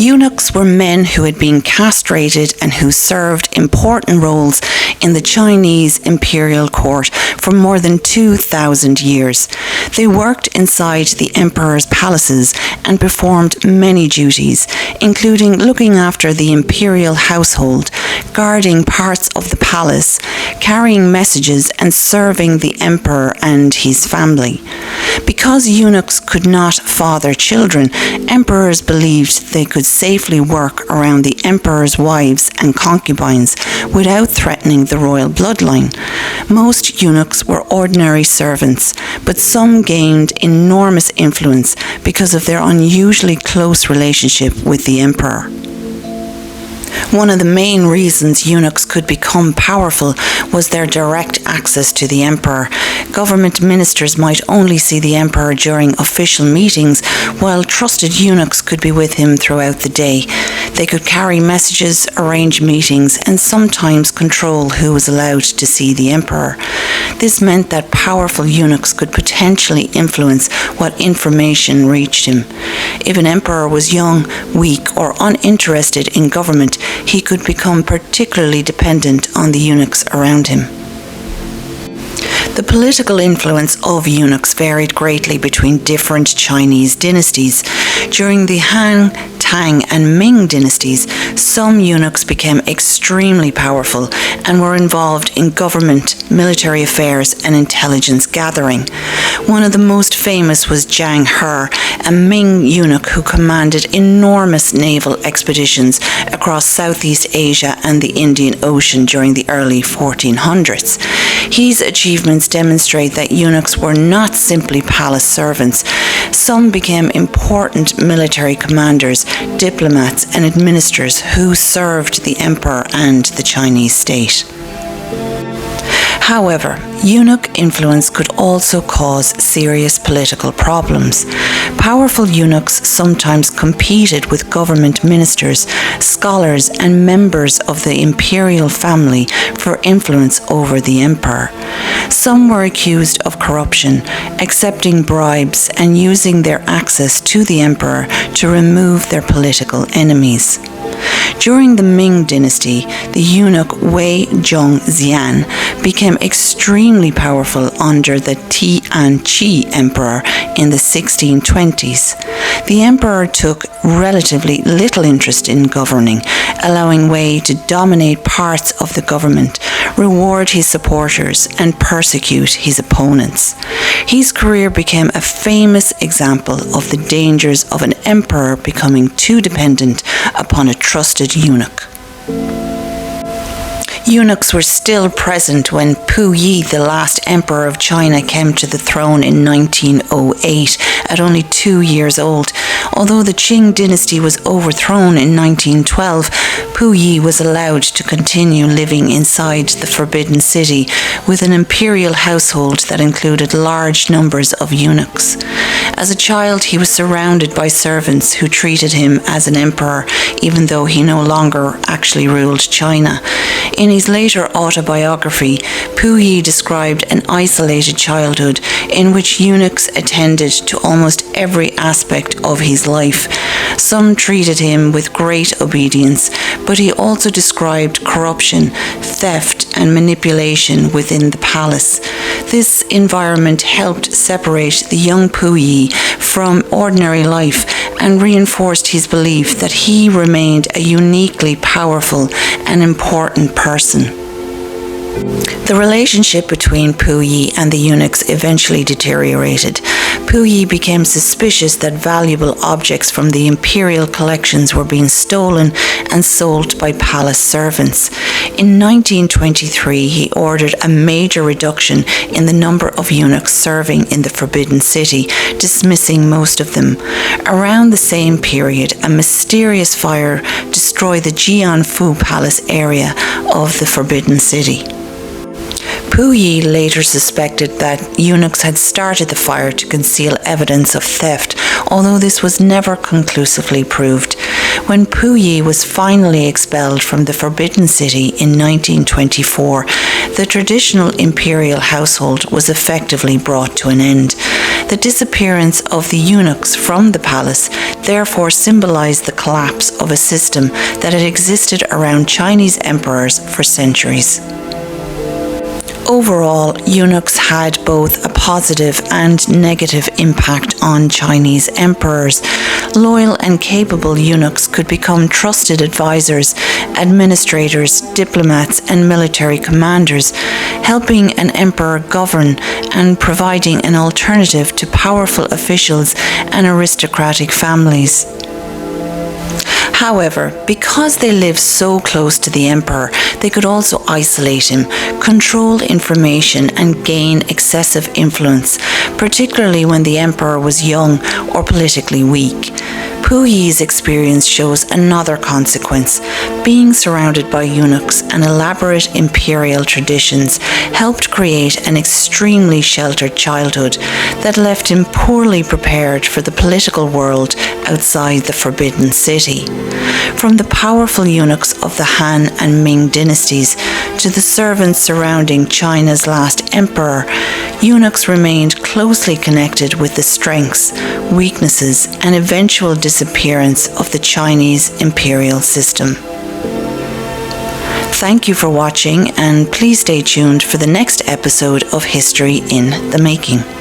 Eunuchs were men who had been castrated and who served important roles in the Chinese imperial court for more than 2,000 years. They worked inside the emperor's palaces and performed many duties, including looking after the imperial household, guarding parts of the palace, carrying messages, and serving the emperor and his family. Because eunuchs could not father children, emperors believed they could safely work around the emperor's wives and concubines without threatening the royal bloodline. Most eunuchs were ordinary servants, but some gained enormous influence because of their unusually close relationship with the emperor. One of the main reasons eunuchs could become powerful was their direct access to the emperor. Government ministers might only see the emperor during official meetings, while trusted eunuchs could be with him throughout the day. They could carry messages, arrange meetings, and sometimes control who was allowed to see the emperor. This meant that powerful eunuchs could potentially influence what information reached him. If an emperor was young, weak, or uninterested in government, he could become particularly dependent on the eunuchs around him. The political influence of eunuchs varied greatly between different Chinese dynasties. During the Han, Tang, and Ming dynasties, some eunuchs became extremely powerful and were involved in government, military affairs, and intelligence gathering. One of the most famous was Zhang He, a Ming eunuch who commanded enormous naval expeditions across Southeast Asia and the Indian Ocean during the early 1400s. His achievements demonstrate that eunuchs were not simply palace servants. Some became important military commanders, diplomats, and administrators who served the emperor and the Chinese state. However, eunuch influence could also cause serious political problems. Powerful eunuchs sometimes competed with government ministers, scholars, and members of the imperial family for influence over the emperor. Some were accused of corruption, accepting bribes, and using their access to the emperor to remove their political enemies. During the Ming dynasty, the eunuch Wei Zhongxian became extremely powerful under the Tianqi emperor in the 1620s. The emperor took relatively little interest in governing, allowing Wei to dominate parts of the government, reward his supporters, and persecute his opponents. His career became a famous example of the dangers of an emperor becoming too dependent upon a trusted eunuch. Eunuchs were still present when Puyi, the last emperor of China, came to the throne in 1908 at only 2 years old. Although the Qing dynasty was overthrown in 1912, Puyi was allowed to continue living inside the Forbidden City with an imperial household that included large numbers of eunuchs. As a child, he was surrounded by servants who treated him as an emperor, even though he no longer actually ruled China. In his later autobiography, Puyi described an isolated childhood in which eunuchs attended to almost every aspect of his life. Some treated him with great obedience, but he also described corruption, theft, and manipulation within the palace. This environment helped separate the young Puyi from ordinary life and reinforced his belief that he remained a uniquely powerful and important person. The relationship between Puyi and the eunuchs eventually deteriorated. Puyi became suspicious that valuable objects from the imperial collections were being stolen and sold by palace servants. In 1923, he ordered a major reduction in the number of eunuchs serving in the Forbidden City, dismissing most of them. Around the same period, a mysterious fire destroyed the Jianfu Palace area of the Forbidden City. Puyi later suspected that eunuchs had started the fire to conceal evidence of theft, although this was never conclusively proved. When Puyi was finally expelled from the Forbidden City in 1924, the traditional imperial household was effectively brought to an end. The disappearance of the eunuchs from the palace therefore symbolized the collapse of a system that had existed around Chinese emperors for centuries. Overall, eunuchs had both a positive and negative impact on Chinese emperors. Loyal and capable eunuchs could become trusted advisors, administrators, diplomats, and military commanders, helping an emperor govern and providing an alternative to powerful officials and aristocratic families. However, because they lived so close to the emperor, they could also isolate him, control information, and gain excessive influence, particularly when the emperor was young or politically weak. Pu Yi's experience shows another consequence. Being surrounded by eunuchs and elaborate imperial traditions helped create an extremely sheltered childhood that left him poorly prepared for the political world outside the Forbidden City. From the powerful eunuchs of the Han and Ming dynasties to the servants surrounding China's last emperor, eunuchs remained closely connected with the strengths, weaknesses, and eventual disappearance of the Chinese imperial system. Thank you for watching, and please stay tuned for the next episode of History in the Making.